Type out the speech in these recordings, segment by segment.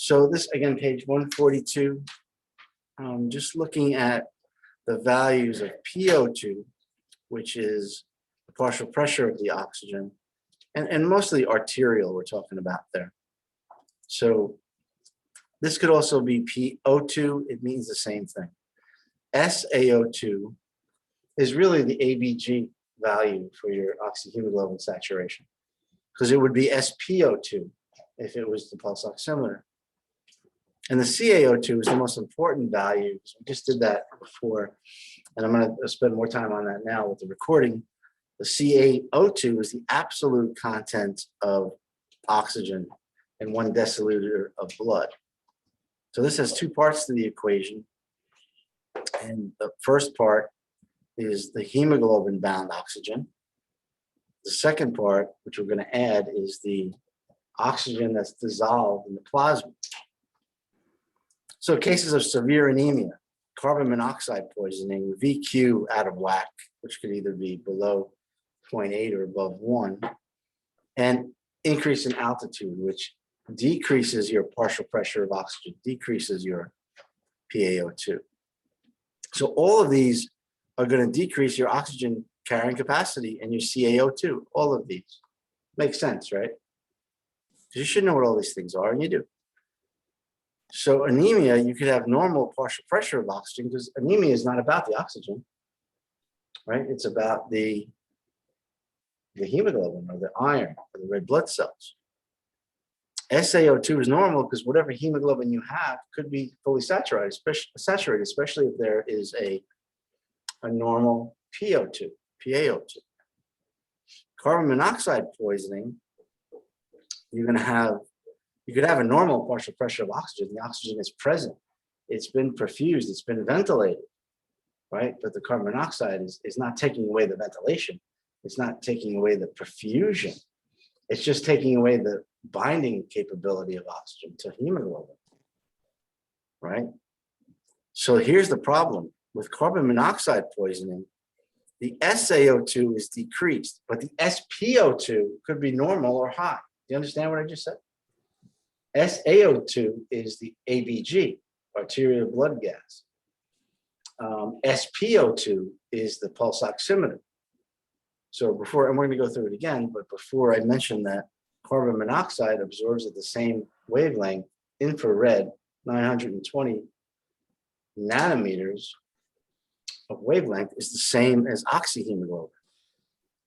So this, again, page 142, just looking at the values of PO2, which is the partial pressure of the oxygen, and mostly arterial we're talking about there. So this could also be PO2. It means the same thing. SaO2 is really the ABG value for your oxyhemoglobin saturation, because it would be SpO2 if it was the pulse oximeter. And the CaO2 is the most important value. So we just did that before, and I'm going to spend more time on that now with the recording. The CaO2 is the absolute content of oxygen in 1 deciliter of blood. So this has two parts to the equation. And the first part is the hemoglobin bound oxygen. The second part, which we're going to add, is the oxygen that's dissolved in the plasma. So cases of severe anemia, carbon monoxide poisoning, VQ out of whack, which could either be below 0.8 or above 1, and increase in altitude, which decreases your partial pressure of oxygen, decreases your PaO2. So all of these are going to decrease your oxygen carrying capacity and your CaO2. All of these. Makes sense, right? Because you should know what all these things are, and you do. So anemia, you could have normal partial pressure of oxygen, because anemia is not about the oxygen, right? It's about the hemoglobin or the iron or the red blood cells. SaO2 is normal because whatever hemoglobin you have could be fully saturated, especially if there is a normal PaO2. Carbon monoxide poisoning, you could have a normal partial pressure of oxygen. The oxygen is present. It's been perfused. It's been ventilated, right? But the carbon monoxide is not taking away the ventilation. It's not taking away the perfusion. It's just taking away the binding capability of oxygen to hemoglobin, right? So here's the problem. With carbon monoxide poisoning, the SaO2 is decreased, but the SpO2 could be normal or high. Do you understand what I just said? SaO2 is the ABG, arterial blood gas. SpO2 is the pulse oximeter. So before, and we're going to go through it again, but before I mentioned that carbon monoxide absorbs at the same wavelength, infrared, 920 nanometers of wavelength, is the same as oxyhemoglobin.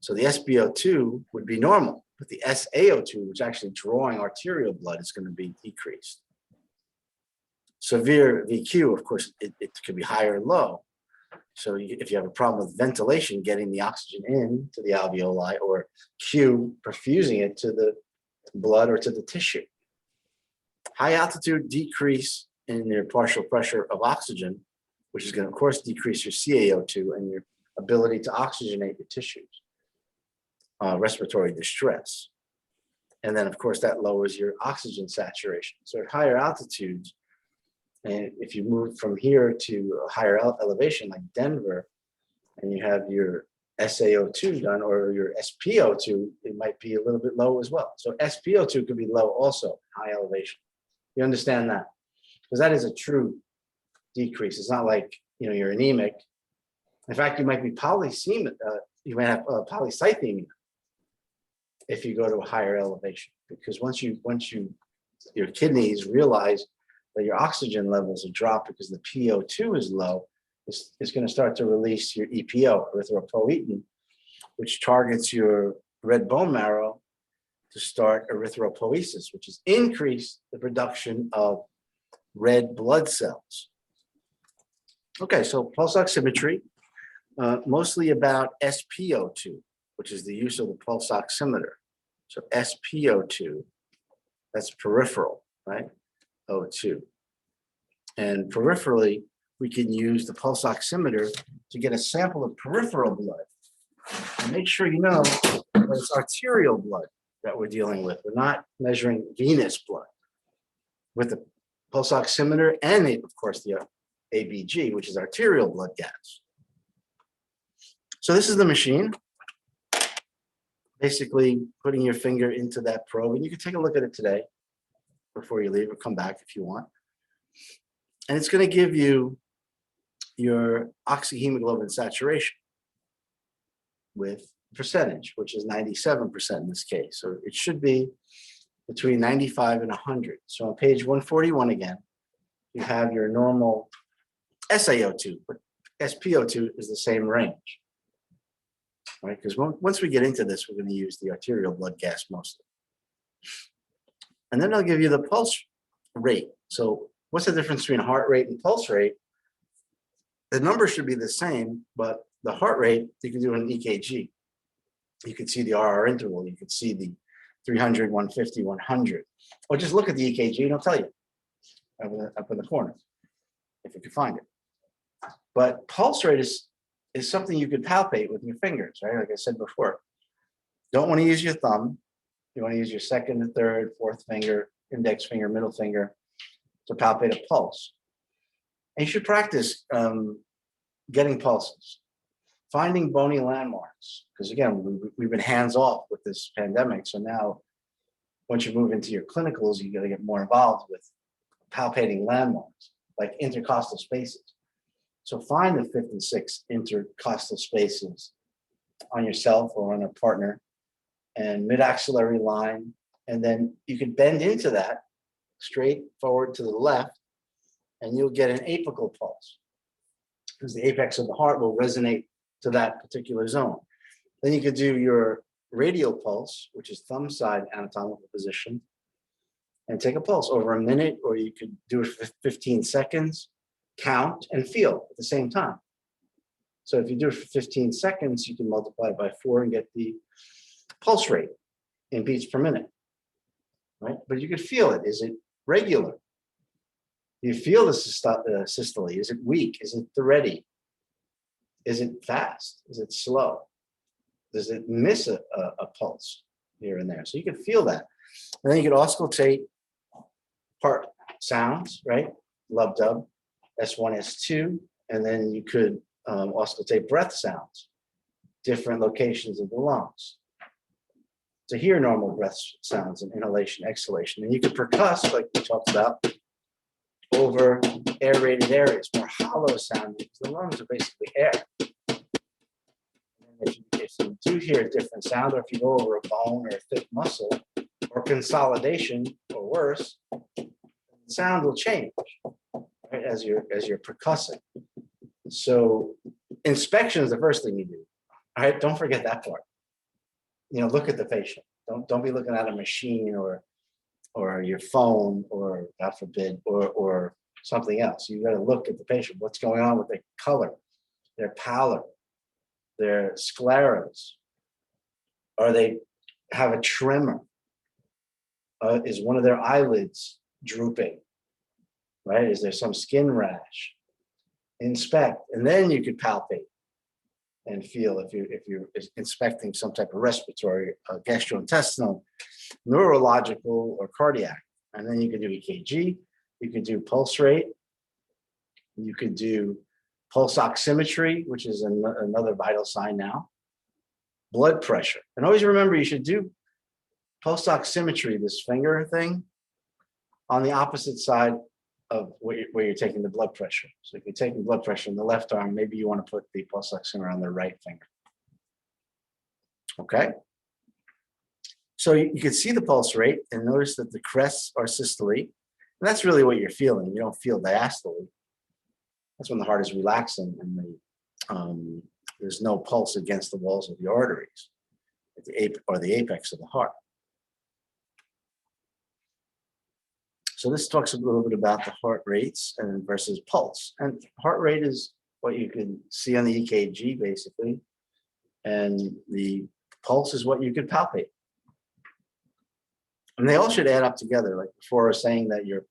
So the SpO2 would be normal, but the SaO2, which is actually drawing arterial blood, is going to be decreased. Severe VQ, of course, it could be high or low. So if you have a problem with ventilation, getting the oxygen in to the alveoli, or Q, perfusing it to the blood or to the tissue. High altitude decrease in your partial pressure of oxygen, which is going to, of course, decrease your CaO2 and your ability to oxygenate your tissues. Respiratory distress. And then, of course, that lowers your oxygen saturation. So at higher altitudes, and if you move from here to a higher elevation like Denver, and you have your SaO2 done, or your SpO2, it might be a little bit low as well. So SpO2 could be low also, high elevation. You understand that? Because that is a true decrease. It's not like, you know, you're anemic. In fact, you might be polycythemic. You might have polycythemia if you go to a higher elevation, because once your kidneys realize that your oxygen levels are dropped because the PO2 is low, it's going to start to release your EPO, erythropoietin, which targets your red bone marrow to start erythropoiesis, which is increase the production of red blood cells. Okay, so pulse oximetry, mostly about SpO2, which is the use of the pulse oximeter. So SpO2, that's peripheral, right? O2. And peripherally, we can use the pulse oximeter to get a sample of peripheral blood. And make sure you know that it's arterial blood that we're dealing with. We're not measuring venous blood. With the pulse oximeter and, of course, the ABG, which is arterial blood gas. So this is the machine. Basically putting your finger into that probe, and you can take a look at it today. before you leave, or come back if you want. And it's going to give you your oxyhemoglobin saturation with percentage, which is 97% in this case. So it should be between 95 and 100. So on page 141 again, you have your normal SaO2, but SpO2 is the same range, right? Because once we get into this, we're going to use the arterial blood gas mostly. And then I'll give you the pulse rate. So what's the difference between heart rate and pulse rate? The number should be the same, but the heart rate, you can do an EKG. You can see the RR interval. You can see the 300, 150, 100. Or just look at the EKG and it'll tell you up in the corner, if you can find it. But pulse rate is something you could palpate with your fingers, right? Like I said before. Don't want to use your thumb. You want to use your second and third, fourth finger, index finger, middle finger to palpate a pulse. And you should practice getting pulses, finding bony landmarks. Because again, we've been hands off with this pandemic. So now, once you move into your clinicals, you got to get more involved with palpating landmarks, like intercostal spaces. So find the 5th and 6th intercostal spaces on yourself or on a partner, and mid-axillary line. And then you can bend into that straight forward to the left, and you'll get an apical pulse, because the apex of the heart will resonate to that particular zone. Then you could do your radial pulse, which is thumb side anatomical position, and take a pulse over a minute, or you could do it for 15 seconds, count and feel at the same time. So if you do it for 15 seconds, you can multiply it by 4 and get the pulse rate in beats per minute, right? But you could feel it. Is it regular? Do you feel the systole? Is it weak? Is it thready? Is it fast? Is it slow? Does it miss a pulse here and there? So you can feel that. And then you could auscultate part sounds, right? Lub dub, S1, S2. And then you could auscultate breath sounds, different locations of the lungs, to hear normal breath sounds and inhalation, exhalation. And you could percuss, like we talked about, over aerated areas, more hollow sounding, because the lungs are basically air. And if you do hear a different sound, or if you go over a bone or a thick muscle, or consolidation, or worse, the sound will change, right, as you're percussing. So inspection is the first thing you do. All right, don't forget that part. You know, look at the patient. Don't be looking at a machine or your phone, or God forbid, or something else. You got to look at the patient. What's going on with their color, their pallor, their scleras? Are they have a tremor? Is one of their eyelids drooping? Right? Is there some skin rash? Inspect, and then you could palpate and feel if you're inspecting some type of respiratory, gastrointestinal, neurological, or cardiac. And then you could do EKG, you could do pulse rate, you could do pulse oximetry, which is another vital sign now, blood pressure. And always remember, you should do pulse oximetry, this finger thing, on the opposite side of where you're taking the blood pressure. So if you're taking blood pressure in the left arm, maybe you want to put the pulse oximeter on the right finger. Okay. So you can see the pulse rate and notice that the crests are systole. And that's really what you're feeling. You don't feel diastole. That's when the heart is relaxing and there's no pulse against the walls of the arteries at the apex of the heart. So this talks a little bit about the heart rates and versus pulse. And heart rate is what you can see on the EKG, basically. And the pulse is what you could palpate. And they all should add up together. Like before, I was saying that your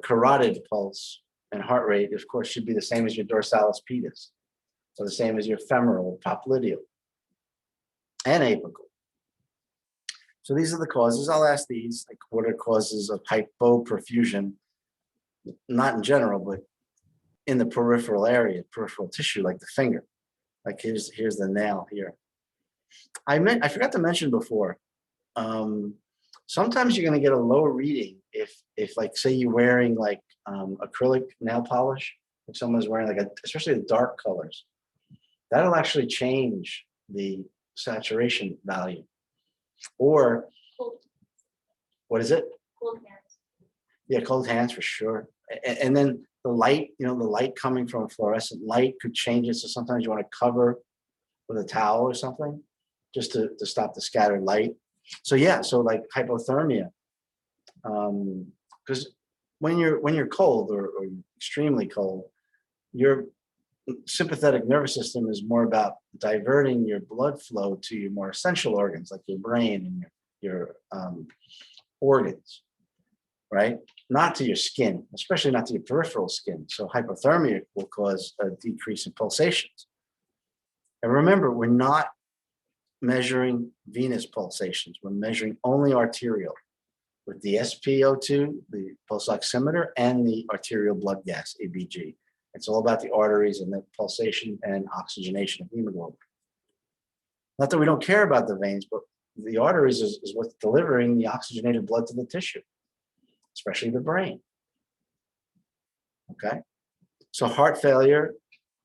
carotid pulse and heart rate, of course, should be the same as your dorsalis pedis, or the same as your femoral, popliteal, and apical. So these are the causes. I'll ask these, like what are causes of hypoperfusion, not in general, but in the peripheral area, peripheral tissue, like the finger. Like here's the nail here. I forgot to mention before, Sometimes you're going to get a low reading if like, say you're wearing like acrylic nail polish, if someone's wearing like especially the dark colors, that'll actually change the saturation value. Or Cold, what is it? cold hands. Yeah, cold hands for sure. And then the light, the light coming from a fluorescent light could change it. So sometimes you want to cover with a towel or something just to stop the scattered light. So yeah, so like hypothermia, because when you're cold or extremely cold, your sympathetic nervous system is more about diverting your blood flow to your more essential organs like your brain and your organs, right? Not to your skin, especially not to your peripheral skin. So hypothermia will cause a decrease in pulsations. And remember, we're not measuring venous pulsations. We're measuring only arterial with the SpO2, the pulse oximeter, and the arterial blood gas, ABG. It's all about the arteries and the pulsation and oxygenation of hemoglobin. Not that we don't care about the veins, but the arteries is what's delivering the oxygenated blood to the tissue, especially the brain. Okay? So heart failure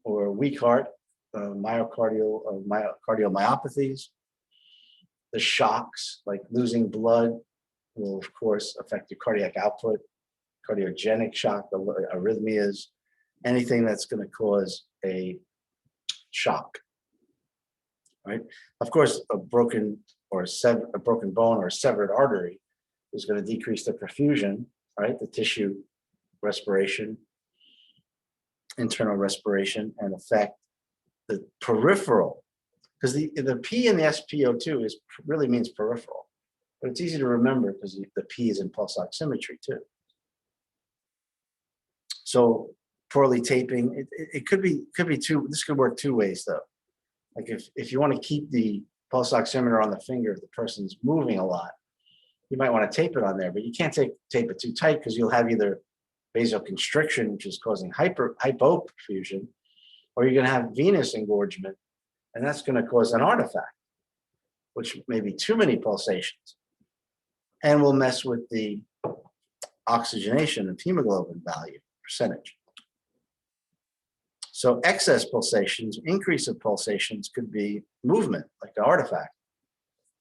or weak heart, cardiomyopathies, the shocks like losing blood will of course affect your cardiac output, cardiogenic shock, the arrhythmias, anything that's going to cause a shock, right? Of course, a broken bone or a severed artery is going to decrease the perfusion, right? The tissue respiration, internal respiration, and affect the peripheral, because the P in the SpO2 really means peripheral, but it's easy to remember because the P is in pulse oximetry too. So poorly taping, it could be two. This could work two ways though. Like if you want to keep the pulse oximeter on the finger if the person's moving a lot, you might want to tape it on there, but you can't tape it too tight because you'll have either vasoconstriction, which is causing hypoperfusion, or you're going to have venous engorgement, and that's going to cause an artifact, which may be too many pulsations, and will mess with the oxygenation of hemoglobin value percentage. So excess pulsations, increase of pulsations could be movement, like an artifact.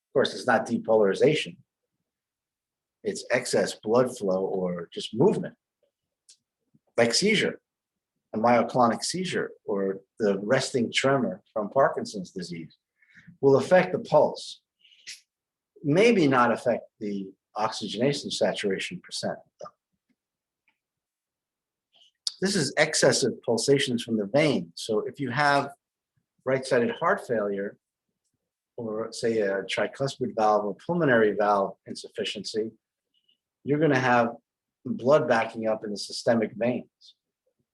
Of course, it's not depolarization. It's excess blood flow or just movement, like seizure, a myoclonic seizure, or the resting tremor from Parkinson's disease will affect the pulse. Maybe not affect the oxygenation saturation percent, though. This is excessive pulsations from the vein. So if you have right-sided heart failure, or say a tricuspid valve or pulmonary valve insufficiency, you're going to have blood backing up in the systemic veins,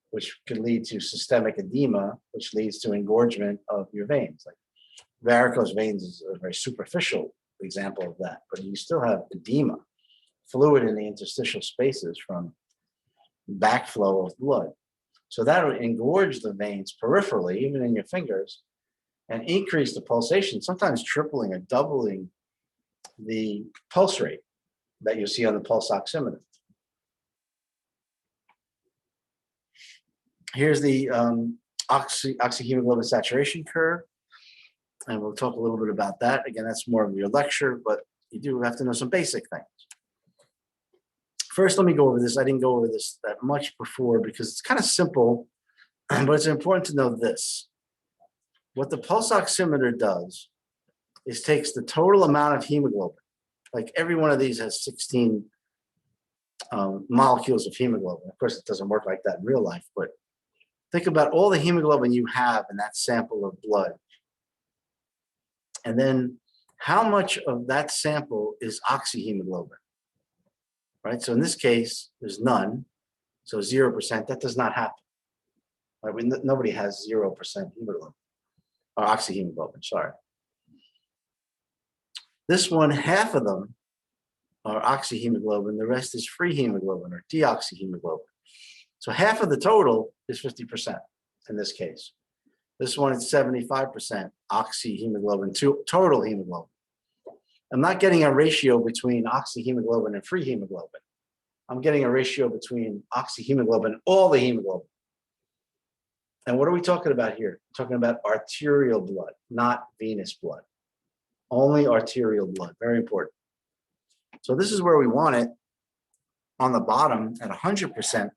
which could lead to systemic edema, which leads to engorgement of your veins. Like varicose veins is a very superficial example of that, but you still have edema, fluid in the interstitial spaces from backflow of blood. So that will engorge the veins peripherally, even in your fingers, and increase the pulsation, sometimes tripling or doubling the pulse rate that you see on the pulse oximeter. Here's the oxyhemoglobin saturation curve, and we'll talk a little bit about that. Again, that's more of your lecture, but you do have to know some basic things. First, let me go over this. I didn't go over this that much before because it's kind of simple, but it's important to know this. What the pulse oximeter does is takes the total amount of hemoglobin. Like every one of these has 16 molecules of hemoglobin. Of course, it doesn't work like that in real life, but think about all the hemoglobin you have in that sample of blood. And then how much of that sample is oxyhemoglobin, right? So in this case, there's none. So 0%, that does not happen. Right? Nobody has 0% hemoglobin, or oxyhemoglobin, sorry. This one, half of them are oxyhemoglobin, the rest is free hemoglobin or deoxyhemoglobin. So half of the total is 50% in this case. This one is 75% oxyhemoglobin to total hemoglobin. I'm not getting a ratio between oxyhemoglobin and free hemoglobin. I'm getting a ratio between oxyhemoglobin and all the hemoglobin. And what are we talking about here? We're talking about arterial blood, not venous blood. Only arterial blood, very important. So this is where we want it. On the bottom at 100%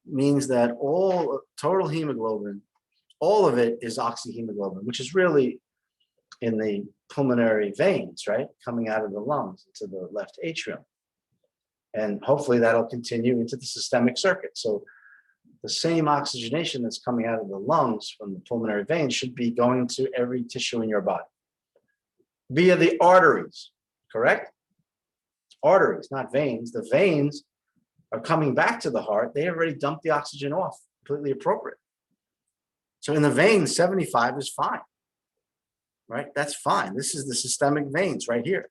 means that all total hemoglobin, all of it is oxyhemoglobin, which is really in the pulmonary veins, right? Coming out of the lungs into the left atrium. And hopefully that'll continue into the systemic circuit. So the same oxygenation that's coming out of the lungs from the pulmonary veins should be going to every tissue in your body via the arteries, correct? Arteries, not veins. The veins are coming back to the heart. They already dumped the oxygen off, completely appropriate. So in the veins, 75 is fine, right? That's fine. This is the systemic veins right here.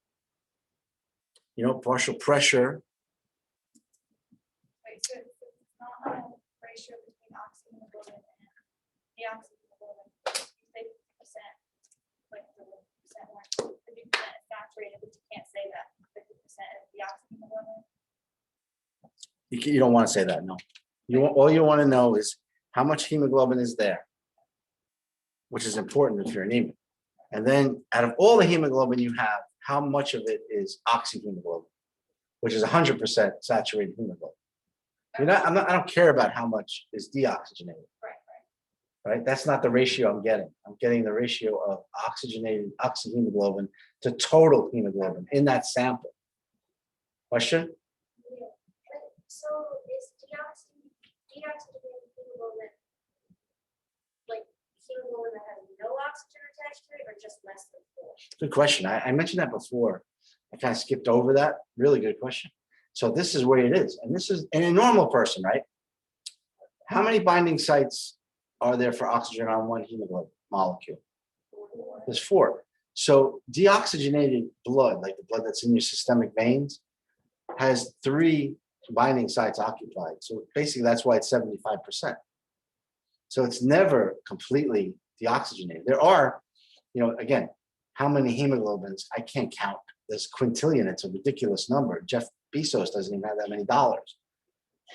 You know, partial pressure. Wait, so it's not a ratio between oxyhemoglobin and deoxyhemoglobin. You say 50%, like the 50% saturated, but you can't say that 50% is deoxyhemoglobin. You don't want to say that, no. All you want to know is how much hemoglobin is there, which is important if you're anemic. And then out of all the hemoglobin you have, how much of it is oxyhemoglobin, which is 100% saturated hemoglobin. I don't care about how much is deoxygenated. Right? That's not the ratio I'm getting. I'm getting the ratio of oxygenated oxyhemoglobin to total hemoglobin in that sample. Question? Yeah. So is deoxygenated hemoglobin like hemoglobin that has no oxygen attached to it, or just less than 4? Good question. I mentioned that before. I kind of skipped over that. Really good question. So this is where it is. And this is in a normal person, right? How many binding sites are there for oxygen on one hemoglobin molecule? There's 4. So deoxygenated blood, like the blood that's in your systemic veins, has 3 binding sites occupied. So basically that's why it's 75%. So it's never completely deoxygenated. There are, you know, again, how many hemoglobins? I can't count. There's quintillion. It's a ridiculous number. Jeff Bezos doesn't even have that many dollars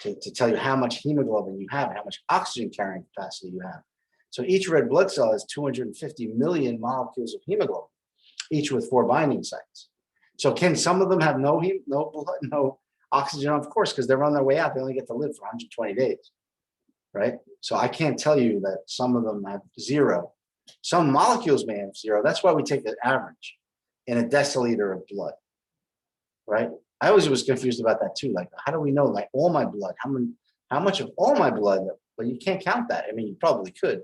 to tell you how much hemoglobin you have, how much oxygen carrying capacity you have. So each red blood cell has 250 million molecules of hemoglobin, each with 4 binding sites. So can some of them have no blood, no oxygen? Of course, because they're on their way out. They only get to live for 120 days, right? So I can't tell you that some of them have 0. Some molecules may have 0. That's why we take the average in a deciliter of blood, right? I always was confused about that too. Like, how do we know, like, all my blood, how much of all my blood? But you can't count that. I mean, you probably could,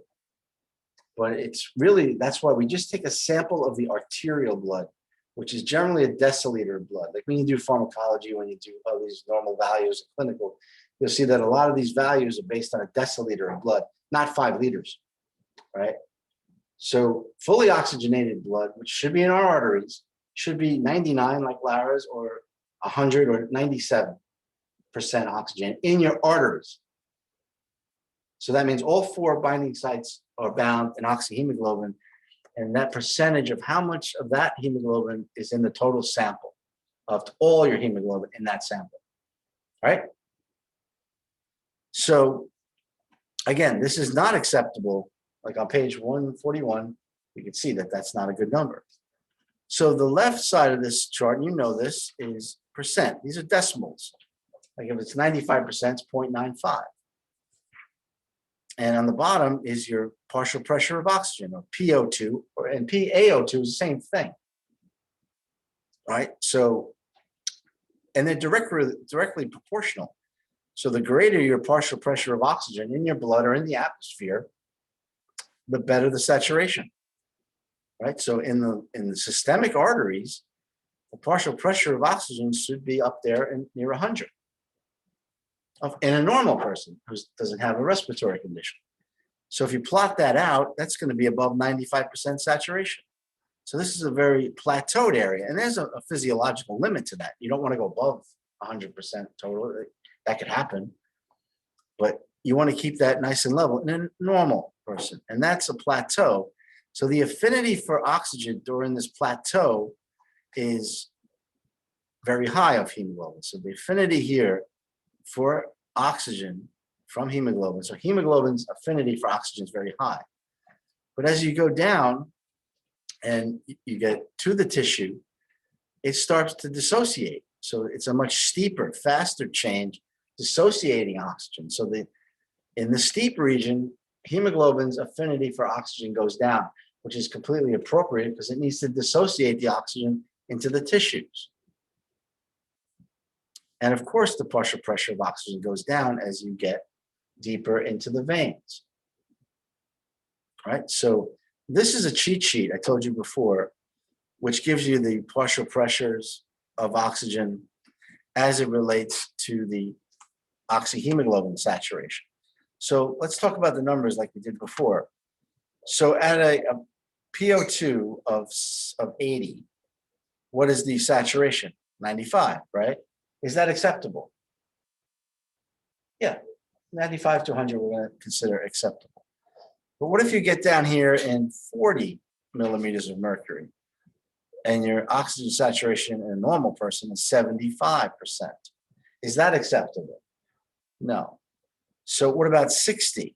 but it's really, that's why we just take a sample of the arterial blood, which is generally a deciliter of blood. Like when you do pharmacology, when you do all these normal values, clinical, you'll see that a lot of these values are based on a deciliter of blood, not 5 liters, right? So fully oxygenated blood, which should be in our arteries, should be 99 like Lara's, or 100 or 97% oxygen in your arteries. So that means all 4 binding sites are bound in oxyhemoglobin, and that percentage of how much of that hemoglobin is in the total sample of all your hemoglobin in that sample, right? So again, this is not acceptable. Like on page 141, you can see that that's not a good number. So the left side of this chart, and you know this, is percent. These are decimals. Like if it's 95%, it's 0.95. And on the bottom is your partial pressure of oxygen, or PO2, and PaO2 is the same thing, right? So, and they're directly proportional. So the greater your partial pressure of oxygen in your blood or in the atmosphere, the better the saturation, right? So in the systemic arteries, the partial pressure of oxygen should be up there and near 100 in a normal person who doesn't have a respiratory condition. So if you plot that out, that's going to be above 95% saturation. So this is a very plateaued area, and there's a physiological limit to that. You don't want to go above 100% total. That could happen, but you want to keep that nice and level in a normal person, and that's a plateau. So the affinity for oxygen during this plateau is very high of hemoglobin. So the affinity here for oxygen from hemoglobin, so hemoglobin's affinity for oxygen is very high. But as you go down and you get to the tissue, it starts to dissociate. So it's a much steeper, faster change dissociating oxygen. So in the steep region, hemoglobin's affinity for oxygen goes down, which is completely appropriate because it needs to dissociate the oxygen into the tissues. And of course, the partial pressure of oxygen goes down as you get deeper into the veins. Right? So this is a cheat sheet I told you before, which gives you the partial pressures of oxygen as it relates to the oxyhemoglobin saturation. So let's talk about the numbers like we did before. So at a PO2 of 80, what is the saturation? 95, right? Is that acceptable? Yeah, 95 to 100 we're going to consider acceptable. But what if you get down here in 40 millimeters of mercury and your oxygen saturation in a normal person is 75%? Is that acceptable? No. So what about 60?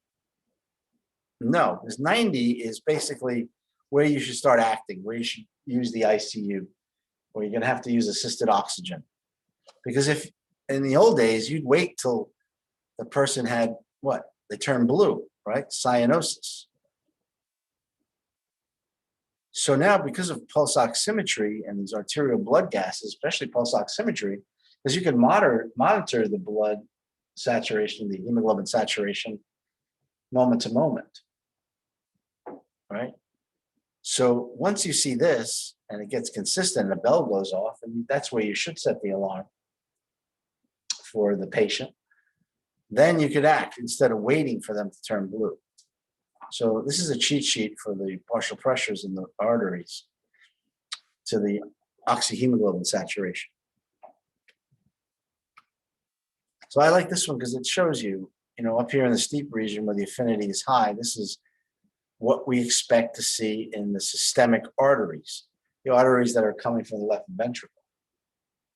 No, because 90 is basically where you should start acting, where you should use the ICU, where you're going to have to use assisted oxygen. Because if in the old days, you'd wait till the person had what? They turned blue, right? Cyanosis. So now, because of pulse oximetry and these arterial blood gases, especially pulse oximetry, because you can monitor the blood saturation, the hemoglobin saturation, moment to moment, right? So once you see this and it gets consistent, and the bell goes off, and that's where you should set the alarm for the patient. Then you could act instead of waiting for them to turn blue. So this is a cheat sheet for the partial pressures in the arteries to the oxyhemoglobin saturation. So I like this one because it shows you, up here in the steep region where the affinity is high, this is what we expect to see in the systemic arteries, the arteries that are coming from the left ventricle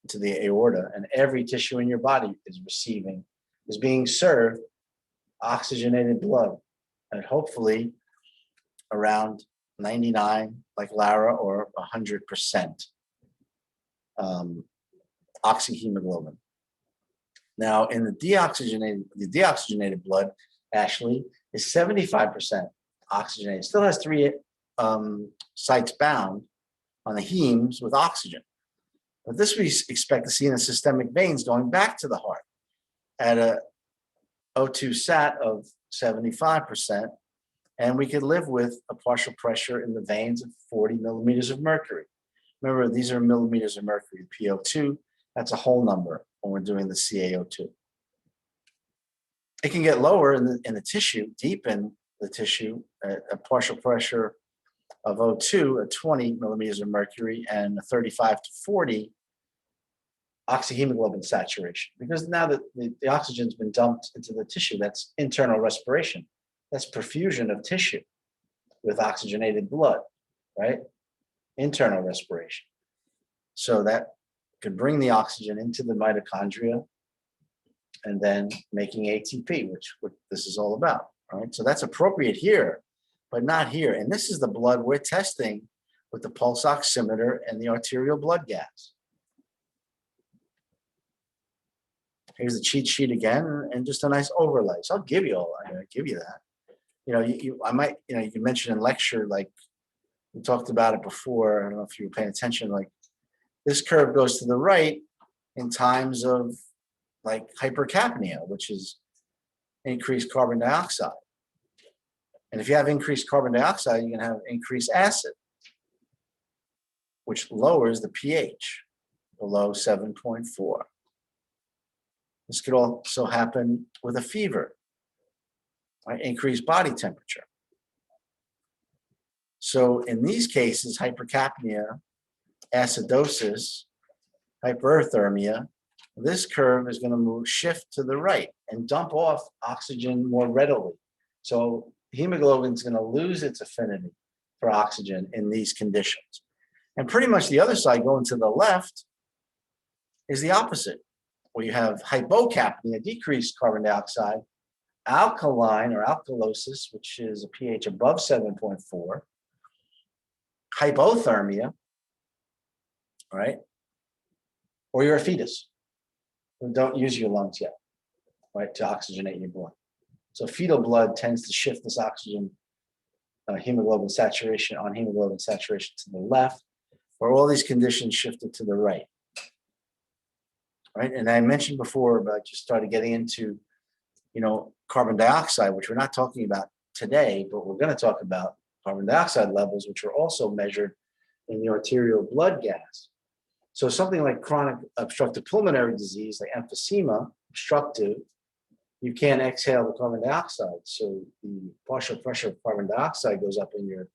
to the aorta, and every tissue in your body is being served oxygenated blood, and hopefully around 99, like Lara, or 100% oxyhemoglobin. Now, in the deoxygenated blood, Ashley, is 75% oxygenated. It still has 3 sites bound on the hemes with oxygen. But this we expect to see in the systemic veins going back to the heart at a O2 sat of 75%. And we could live with a partial pressure in the veins of 40 millimeters of mercury. Remember, these are millimeters of mercury, PO2. That's a whole number when we're doing the CaO2. It can get lower in the tissue, deep in the tissue, a partial pressure of O2 at 20 millimeters of mercury and a 35 to 40 oxyhemoglobin saturation. Because now that the oxygen's been dumped into the tissue, that's internal respiration. That's perfusion of tissue with oxygenated blood, right? Internal respiration. So that could bring the oxygen into the mitochondria and then making ATP, which what this is all about, right? So that's appropriate here, but not here. And this is the blood we're testing with the pulse oximeter and the arterial blood gas. Here's the cheat sheet again, and just a nice overlay. So I'll give you all, I'm gonna give you that. I might, you can mention in lecture, like we talked about it before. I don't know if you were paying attention, like this curve goes to the right in times of like hypercapnia, which is increased carbon dioxide. And if you have increased carbon dioxide, you can have increased acid, which lowers the pH below 7.4. This could also happen with a fever, right? Increased body temperature. So in these cases, hypercapnia, acidosis, hyperthermia, this curve is going to shift to the right and dump off oxygen more readily. So hemoglobin is going to lose its affinity for oxygen in these conditions. And pretty much the other side going to the left is the opposite, where you have hypocapnia, decreased carbon dioxide, alkaline or alkalosis, which is a pH above 7.4, hypothermia, right? Or you're a fetus who don't use your lungs yet, right, to oxygenate your blood. So fetal blood tends to shift this oxygen hemoglobin saturation to the left, where all these conditions shifted to the right. Right, and I mentioned before about just started getting into, carbon dioxide, which we're not talking about today, but we're going to talk about carbon dioxide levels, which are also measured in the arterial blood gas. So something like chronic obstructive pulmonary disease, like emphysema, obstructive, you can't exhale the carbon dioxide. So the partial pressure of carbon dioxide goes up in your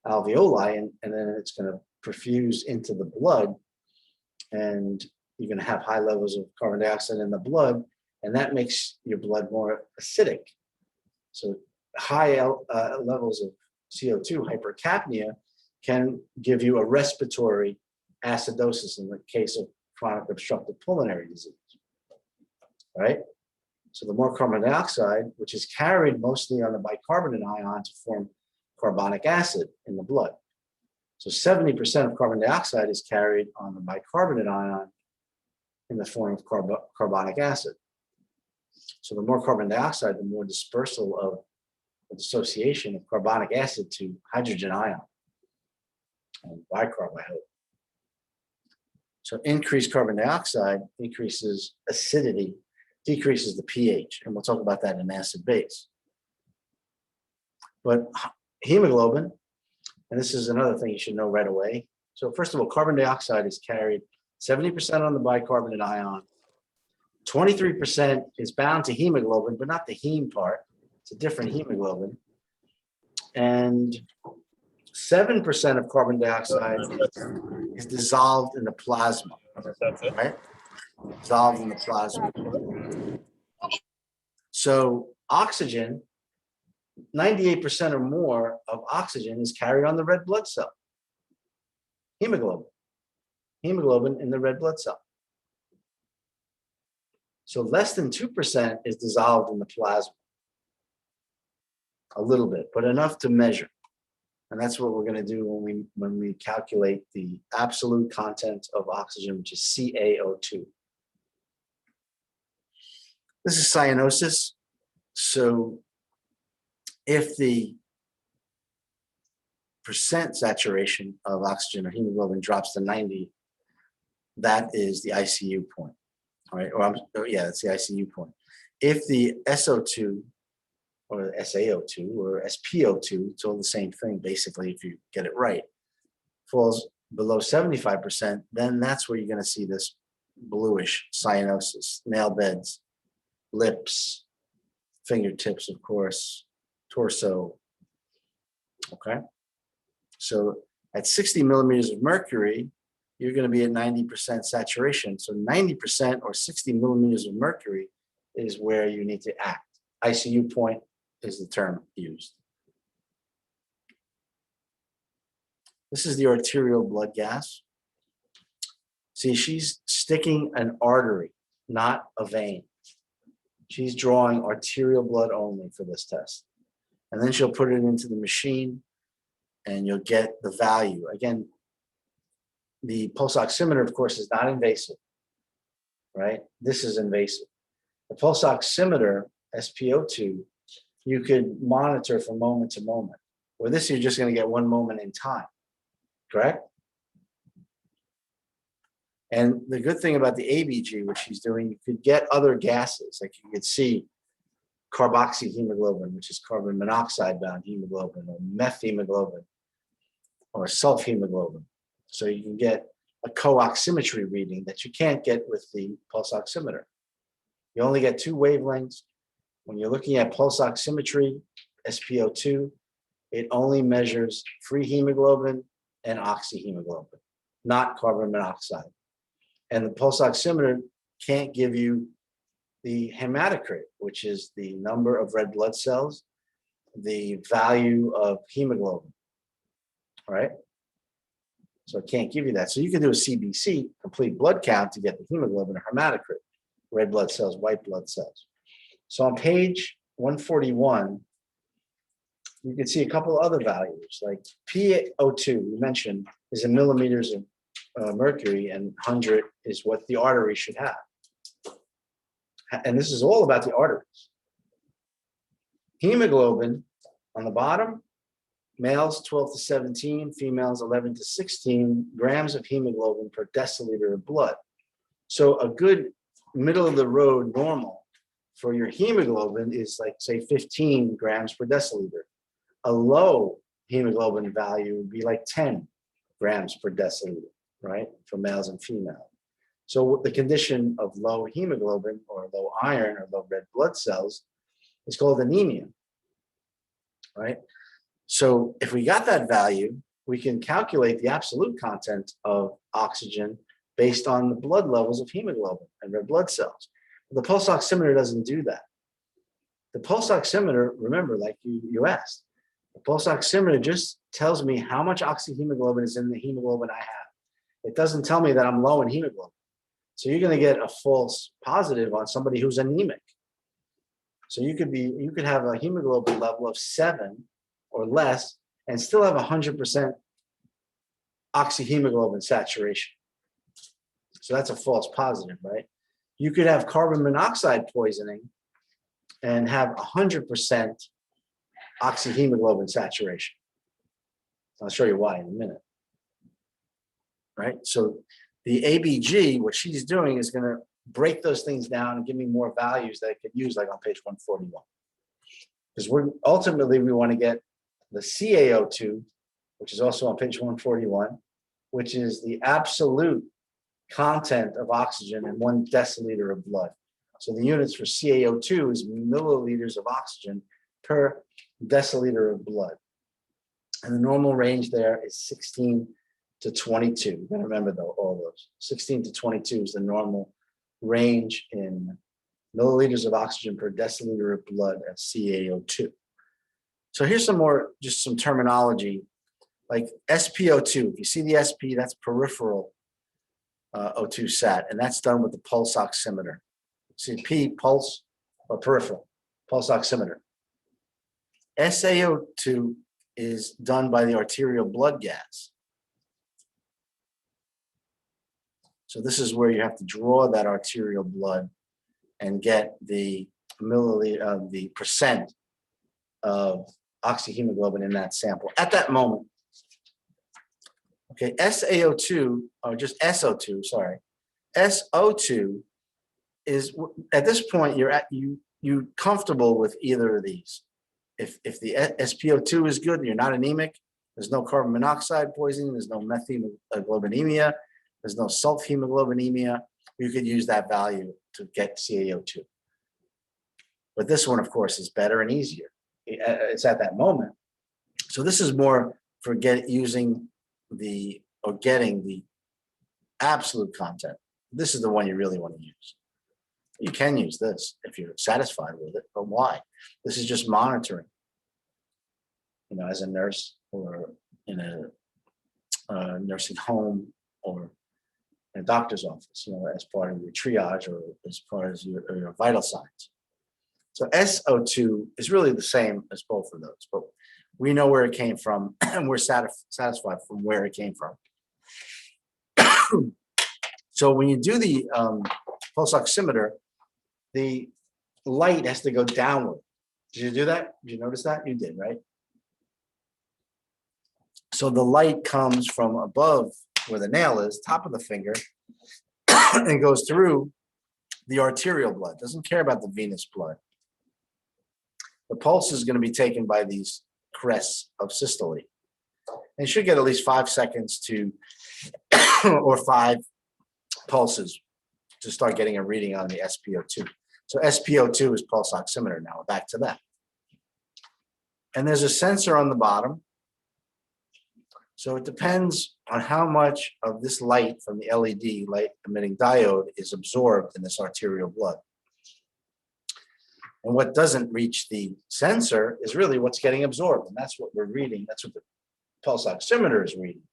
alveoli, and then it's going to perfuse into the blood, and you're going to have high levels of carbon dioxide in the blood, and that makes your blood more acidic. So high levels of CO2, hypercapnia, can give you a respiratory acidosis in the case of chronic obstructive pulmonary disease, right? So the more carbon dioxide, which is carried mostly on the bicarbonate ion to form carbonic acid in the blood. So 70% of carbon dioxide is carried on the bicarbonate ion in the form of carbonic acid. So the more carbon dioxide, the more dispersal of the dissociation of carbonic acid to hydrogen ion and bicarb, I hope. So increased carbon dioxide increases acidity, decreases the pH, and we'll talk about that in acid base. But hemoglobin, and this is another thing you should know right away. So first of all, carbon dioxide is carried 70% on the bicarbonate ion, 23% is bound to hemoglobin, but not the heme part. It's a different hemoglobin. And 7% of carbon dioxide is dissolved in the plasma, right? Dissolved in the plasma. So oxygen, 98% or more of oxygen is carried on the red blood cell. Hemoglobin in the red blood cell. So less than 2% is dissolved in the plasma. A little bit, but enough to measure. And that's what we're going to do when we calculate the absolute content of oxygen, which is CaO2. This is cyanosis. So if the percent saturation of oxygen or hemoglobin drops to 90, that is the ICU point. All right, that's the ICU point. If the SO2 or SaO2 or SpO2, it's all the same thing basically if you get it right, falls below 75%, then that's where you're going to see this bluish cyanosis, nail beds, lips, fingertips, of course, torso. Okay, so at 60 millimeters of mercury, you're going to be at 90% saturation. So 90% or 60 millimeters of mercury is where you need to act. ICU point is the term used. This is the arterial blood gas. See, she's sticking an artery, not a vein. She's drawing arterial blood only for this test. And then she'll put it into the machine and you'll get the value. Again, the pulse oximeter, of course, is not invasive, right? This is invasive. The pulse oximeter, SpO2, you could monitor from moment to moment. With this, you're just going to get one moment in time, correct? And the good thing about the ABG, which she's doing, you could get other gases. Like you could see carboxyhemoglobin, which is carbon monoxide bound hemoglobin, or methemoglobin, or sulfhemoglobin. So you can get a co-oximetry reading that you can't get with the pulse oximeter. You only get two wavelengths. When you're looking at pulse oximetry, SpO2, it only measures free hemoglobin and oxyhemoglobin, not carbon monoxide. And the pulse oximeter can't give you the hematocrit, which is the number of red blood cells, the value of hemoglobin, right? So it can't give you that. So you can do a CBC, complete blood count, to get the hemoglobin or hematocrit, red blood cells, white blood cells. So on page 141, you can see a couple other values, like PaO2, you mentioned, is in millimeters of mercury, and 100 is what the artery should have. And this is all about the arteries. Hemoglobin on the bottom, males 12 to 17, females 11 to 16 grams of hemoglobin per deciliter of blood. So a good middle of the road normal for your hemoglobin is like, say, 15 grams per deciliter. A low hemoglobin value would be like 10 grams per deciliter, right, for males and females. So the condition of low hemoglobin or low iron or low red blood cells is called anemia, right? So if we got that value, we can calculate the absolute content of oxygen based on the blood levels of hemoglobin and red blood cells. The pulse oximeter doesn't do that. The pulse oximeter, remember, like you asked, the pulse oximeter just tells me how much oxyhemoglobin is in the hemoglobin I have. It doesn't tell me that I'm low in hemoglobin. So you're going to get a false positive on somebody who's anemic. So you could have a hemoglobin level of 7 or less and still have 100% oxyhemoglobin saturation. So that's a false positive, right? You could have carbon monoxide poisoning and have 100% oxyhemoglobin saturation. I'll show you why in a minute. Right? So the ABG, what she's doing is going to break those things down and give me more values that I could use, like on page 141. Because we want to get the CaO2, which is also on page 141, which is the absolute content of oxygen in 1 deciliter of blood. So the units for CaO2 is milliliters of oxygen per deciliter of blood. And the normal range there is 16 to 22. You gotta remember though, all those. 16 to 22 is the normal range in milliliters of oxygen per deciliter of blood at CaO2. So here's just some terminology, like SpO2. If you see the SP, that's peripheral O2 sat, and that's done with the pulse oximeter. See P, pulse, or peripheral, pulse oximeter. SaO2 is done by the arterial blood gas. So this is where you have to draw that arterial blood and get the milliliter, the percent of oxyhemoglobin in that sample at that moment. Okay, SaO2, or just SO2, sorry. SO2 is, at this point, you're comfortable with either of these. If the SpO2 is good and you're not anemic, there's no carbon monoxide poisoning, there's no methemoglobinemia, there's no sulfhemoglobinemia, you could use that value to get CaO2. But this one, of course, is better and easier. It's at that moment. So this is more for getting the absolute content. This is the one you really want to use. You can use this if you're satisfied with it, but why? This is just monitoring, as a nurse or in a nursing home or in a doctor's office, as part of your triage or as part of your vital signs. So SO2 is really the same as both of those, but we know where it came from and we're satisfied from where it came from. So when you do the pulse oximeter, the light has to go downward. Did you do that? Did you notice that? You did, right? So the light comes from above where the nail is, top of the finger, and goes through the arterial blood. Doesn't care about the venous blood. The pulse is going to be taken by these crests of systole. And you should get at least 5 seconds to, or 5 pulses to start getting a reading on the SpO2. So SpO2 is pulse oximeter now. Back to that. And there's a sensor on the bottom. So it depends on how much of this light from the LED, light emitting diode, is absorbed in this arterial blood. And what doesn't reach the sensor is really what's getting absorbed. And that's what we're reading. That's what the pulse oximeter is reading.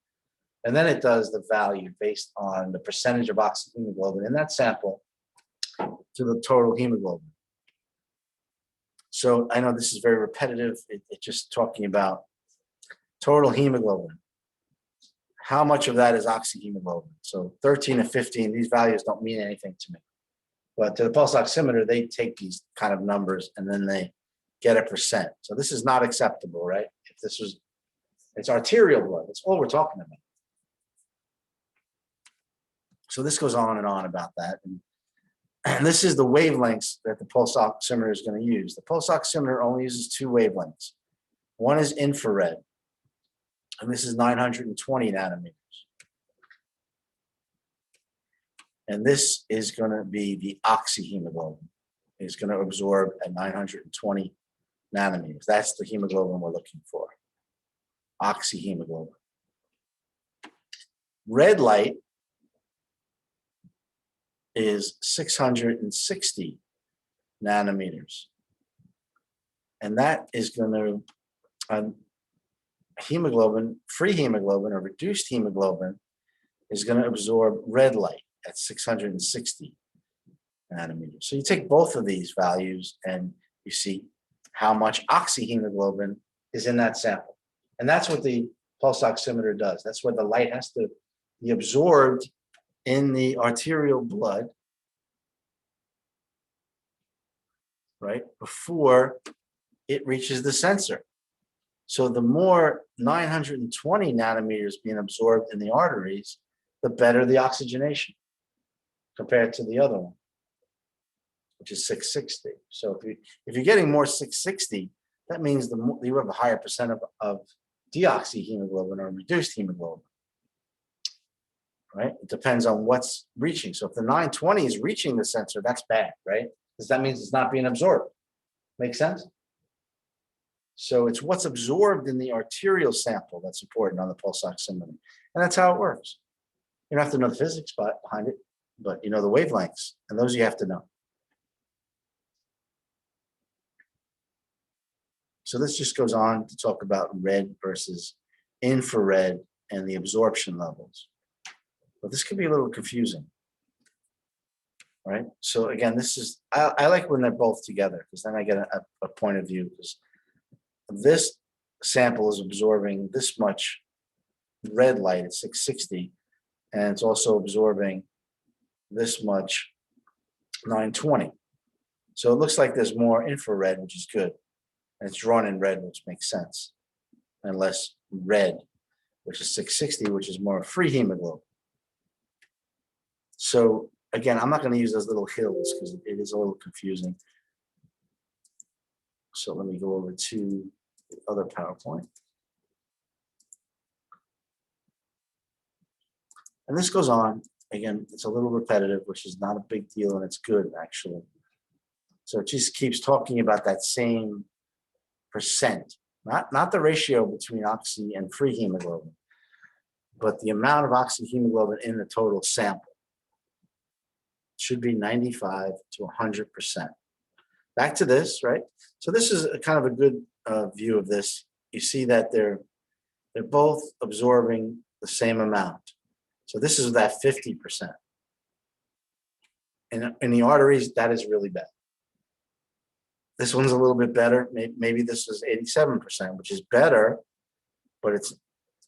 And then it does the value based on the percentage of oxyhemoglobin in that sample to the total hemoglobin. So I know this is very repetitive. It's just talking about total hemoglobin. How much of that is oxyhemoglobin? So 13 and 15, these values don't mean anything to me. But to the pulse oximeter, they take these kind of numbers and then they get a percent. So this is not acceptable, right? If this was, it's arterial blood. That's all we're talking about. So this goes on and on about that. And this is the wavelengths that the pulse oximeter is going to use. The pulse oximeter only uses two wavelengths. One is infrared, and this is 920 nanometers. And this is going to be the oxyhemoglobin. It's going to absorb at 920 nanometers. That's the hemoglobin we're looking for. Oxyhemoglobin. Red light is 660 nanometers. And that is going to, hemoglobin, free hemoglobin or reduced hemoglobin is going to absorb red light at 660 nanometers. So you take both of these values and you see how much oxyhemoglobin is in that sample. And that's what the pulse oximeter does. That's where the light has to be absorbed in the arterial blood, right, before it reaches the sensor. So the more 920 nanometers being absorbed in the arteries, the better the oxygenation compared to the other one, which is 660. So if you're getting more 660, that means the more, you have a higher percent of deoxyhemoglobin or reduced hemoglobin, right? It depends on what's reaching. So if the 920 is reaching the sensor, that's bad, right? Because that means it's not being absorbed. Make sense? So it's what's absorbed in the arterial sample that's important on the pulse oximeter. And that's how it works. You don't have to know the physics behind it, but you know the wavelengths, and those you have to know. So this just goes on to talk about red versus infrared and the absorption levels. But this can be a little confusing, right? So again, this is, I like when they're both together because then I get a point of view, because this sample is absorbing this much red light at 660, and it's also absorbing this much 920. So it looks like there's more infrared, which is good. And it's drawn in red, which makes sense. And less red, which is 660, which is more free hemoglobin. So again, I'm not going to use those little hills because it is a little confusing. So let me go over to the other PowerPoint. And this goes on. Again, it's a little repetitive, which is not a big deal, and it's good, actually. So it just keeps talking about that same percent, not the ratio between oxy and free hemoglobin, but the amount of oxyhemoglobin in the total sample. It should be 95 to 100%. Back to this, right? So this is kind of a good view of this. You see that they're both absorbing the same amount. So this is that 50%. And in the arteries, that is really bad. This one's a little bit better. Maybe this is 87%, which is better, but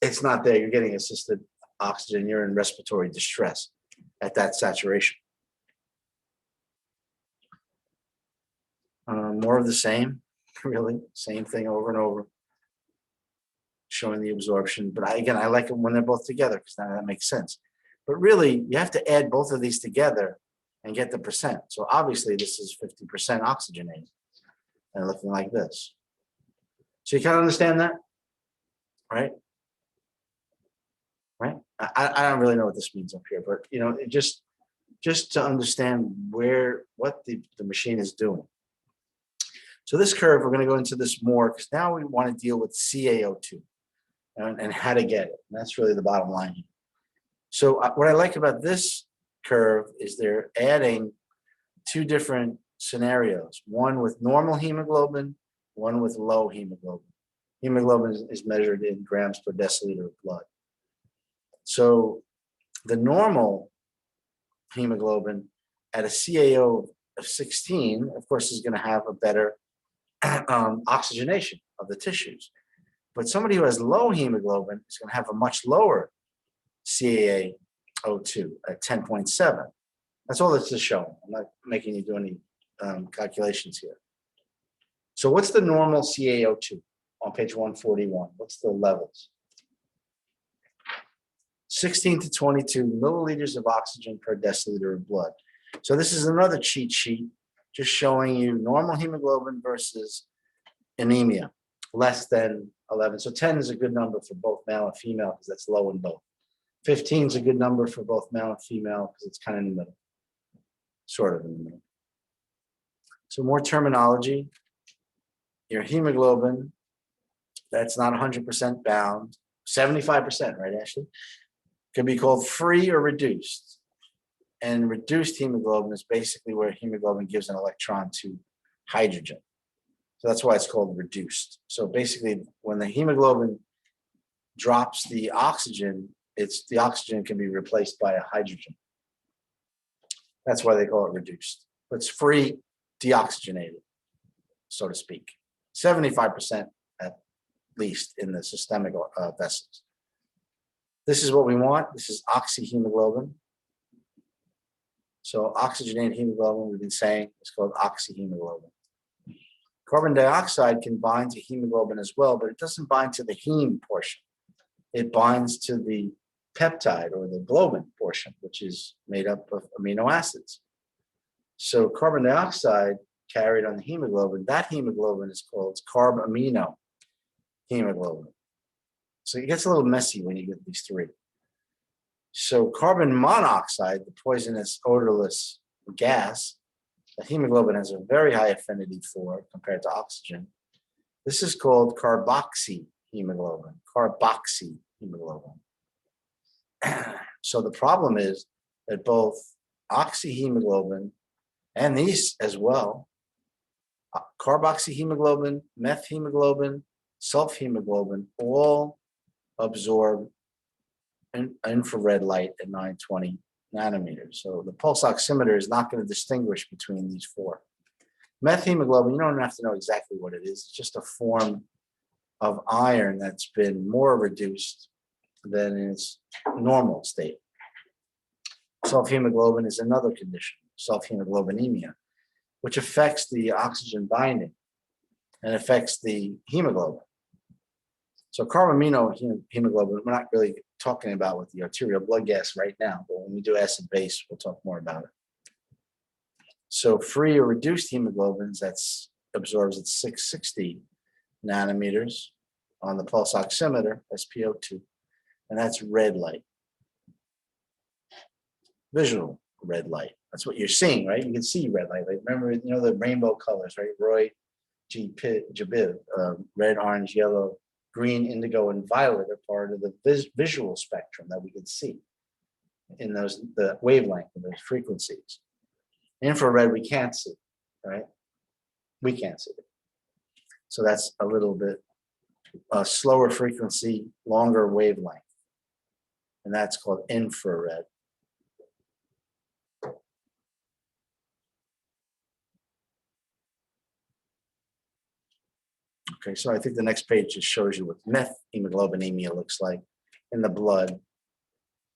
it's not there. You're getting assisted oxygen. You're in respiratory distress at that saturation. More of the same, really. Same thing over and over, showing the absorption. But I like it when they're both together because now that makes sense. But really, you have to add both of these together and get the percent. So obviously, this is 50% oxygenated and looking like this. So you kind of understand that, right? Right? I don't really know what this means up here, but you know, it just to understand what the machine is doing. So this curve, we're going to go into this more because now we want to deal with CaO2 and how to get it. And that's really the bottom line here. So what I like about this curve is they're adding two different scenarios, one with normal hemoglobin, one with low hemoglobin. Hemoglobin is measured in grams per deciliter of blood. So the normal hemoglobin at a CaO of 16, of course, is going to have a better oxygenation of the tissues. But somebody who has low hemoglobin is going to have a much lower CaO2 at 10.7. That's all this is showing. I'm not making you do any calculations here. So what's the normal CaO2 on page 141? What's the levels? 16 to 22 milliliters of oxygen per deciliter of blood. So this is another cheat sheet just showing you normal hemoglobin versus anemia, less than 11. So 10 is a good number for both male and female because that's low in both. 15 is a good number for both male and female because it's kind of in the middle, sort of in the middle. So more terminology. Your hemoglobin, that's not 100% bound, 75%, right, Ashley? Can be called free or reduced. And reduced hemoglobin is basically where hemoglobin gives an electron to hydrogen. So that's why it's called reduced. So basically, when the hemoglobin drops the oxygen, the oxygen can be replaced by a hydrogen. That's why they call it reduced. It's free, deoxygenated, so to speak. 75% at least in the systemic vessels. This is what we want. This is oxyhemoglobin. So oxygenated hemoglobin, we've been saying, is called oxyhemoglobin. Carbon dioxide can bind to hemoglobin as well, but it doesn't bind to the heme portion. It binds to the peptide or the globin portion, which is made up of amino acids. So carbon dioxide carried on the hemoglobin, that hemoglobin is called carbamino hemoglobin. So it gets a little messy when you get these three. So carbon monoxide, the poisonous odorless gas, that hemoglobin has a very high affinity for compared to oxygen. This is called carboxyhemoglobin, carboxyhemoglobin. So the problem is that both oxyhemoglobin and these as well, carboxyhemoglobin, methemoglobin, sulfhemoglobin, all absorb infrared light at 920 nanometers. So the pulse oximeter is not going to distinguish between these four. Methemoglobin, you don't have to know exactly what it is. It's just a form of iron that's been more reduced than in its normal state. Sulfhemoglobin is another condition, sulfhemoglobinemia, which affects the oxygen binding and affects the hemoglobin. So carbamino hemoglobin, we're not really talking about with the arterial blood gas right now, but when we do acid base, we'll talk more about it. So free or reduced hemoglobins, that's absorbs at 660 nanometers on the pulse oximeter, SpO2, and that's red light. Visual red light. That's what you're seeing, right? You can see red light. Like remember, you know, the rainbow colors, right? Roy G. Jabib, red, orange, yellow, green, indigo, and violet are part of the visual spectrum that we can see in the wavelength of those frequencies. Infrared, we can't see, right? We can't see it. So that's a little bit slower frequency, longer wavelength. And that's called infrared. Okay, so I think the next page just shows you what methemoglobinemia looks like in the blood.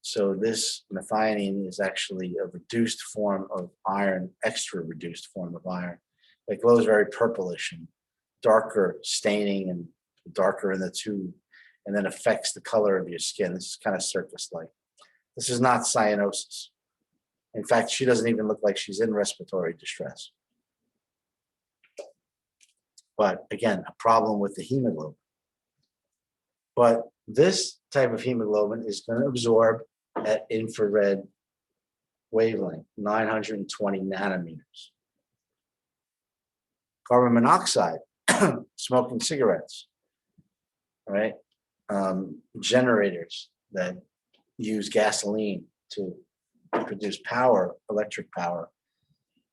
So this methionine is actually a reduced form of iron, extra reduced form of iron. It glows very purplish and darker staining and darker in the tube, and then affects the color of your skin. This is kind of circus-like. This is not cyanosis. In fact, she doesn't even look like she's in respiratory distress. But again, a problem with the hemoglobin. But this type of hemoglobin is going to absorb at infrared wavelength, 920 nanometers. Carbon monoxide, smoking cigarettes, right? Generators that use gasoline to produce power, electric power,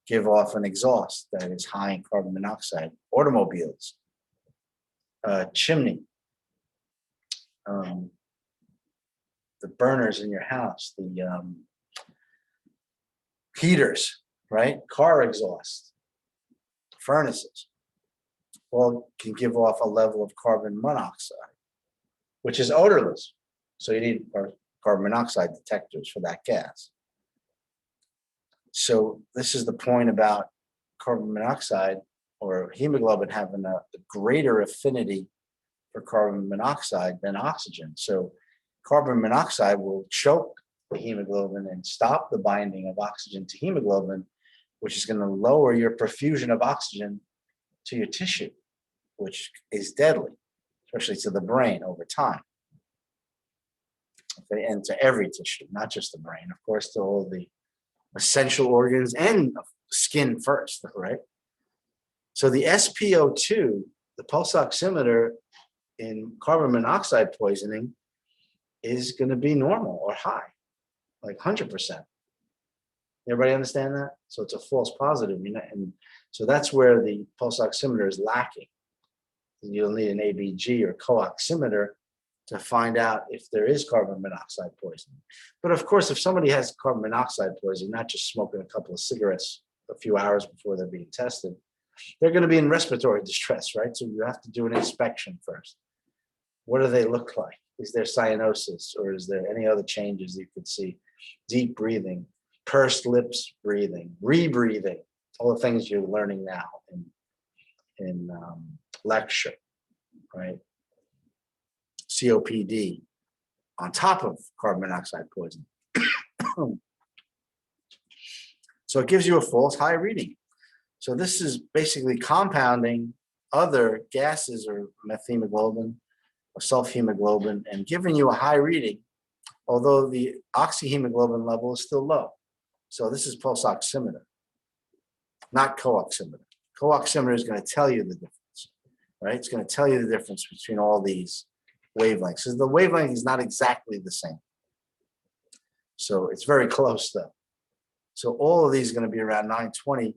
give off an exhaust that is high in carbon monoxide. Automobiles, chimney, the burners in your house, the heaters, right? Car exhaust, furnaces, all can give off a level of carbon monoxide, which is odorless. So you need carbon monoxide detectors for that gas. So this is the point about carbon monoxide or hemoglobin having a greater affinity for carbon monoxide than oxygen. So carbon monoxide will choke the hemoglobin and stop the binding of oxygen to hemoglobin, which is going to lower your perfusion of oxygen to your tissue, which is deadly, especially to the brain over time. Okay, and to every tissue, not just the brain, of course, to all the essential organs and skin first, right? So the SpO2, the pulse oximeter in carbon monoxide poisoning is going to be normal or high, like 100%. Everybody understand that? So it's a false positive, and so that's where the pulse oximeter is lacking. You'll need an ABG or co-oximeter to find out if there is carbon monoxide poisoning. But of course, if somebody has carbon monoxide poisoning, not just smoking a couple of cigarettes a few hours before they're being tested, they're going to be in respiratory distress, right? So you have to do an inspection first. What do they look like? Is there cyanosis, or is there any other changes you could see? Deep breathing, pursed lips breathing, rebreathing, all the things you're learning now in lecture, right? COPD on top of carbon monoxide poisoning. So it gives you a false high reading. So this is basically compounding other gases or methemoglobin or sulfhemoglobin and giving you a high reading, although the oxyhemoglobin level is still low. So this is pulse oximeter, not co-oximeter. Co-oximeter is going to tell you the difference, right? It's going to tell you the difference between all these wavelengths. So the wavelength is not exactly the same. So it's very close though. So all of these are going to be around 920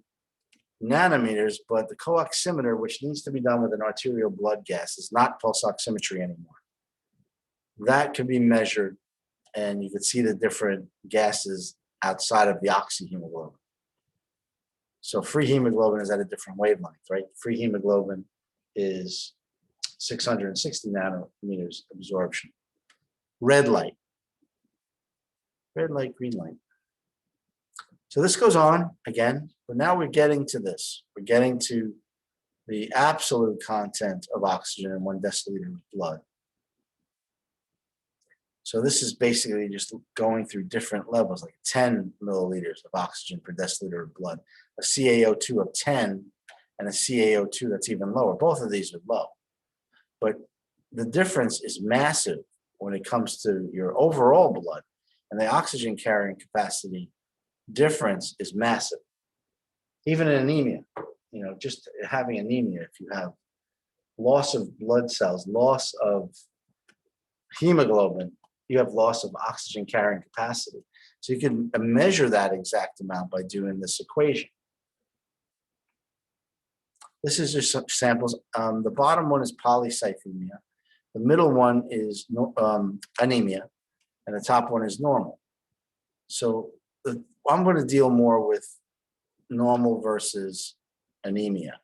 nanometers, but the co-oximeter, which needs to be done with an arterial blood gas, is not pulse oximetry anymore. That can be measured and you can see the different gases outside of the oxyhemoglobin. So free hemoglobin is at a different wavelength, right? Free hemoglobin is 660 nanometers absorption. Red light, green light. So this goes on again, but now we're getting to this. We're getting to the absolute content of oxygen in 1 deciliter of blood. So this is basically just going through different levels, like 10 milliliters of oxygen per deciliter of blood, a CaO2 of 10 and a CaO2 that's even lower. Both of these are low. But the difference is massive when it comes to your overall blood, and the oxygen carrying capacity difference is massive. Even in anemia, just having anemia, if you have loss of blood cells, loss of hemoglobin, you have loss of oxygen carrying capacity. So you can measure that exact amount by doing this equation. This is just some samples. The bottom one is polycythemia. The middle one is anemia, and the top one is normal. So I'm going to deal more with normal versus anemia.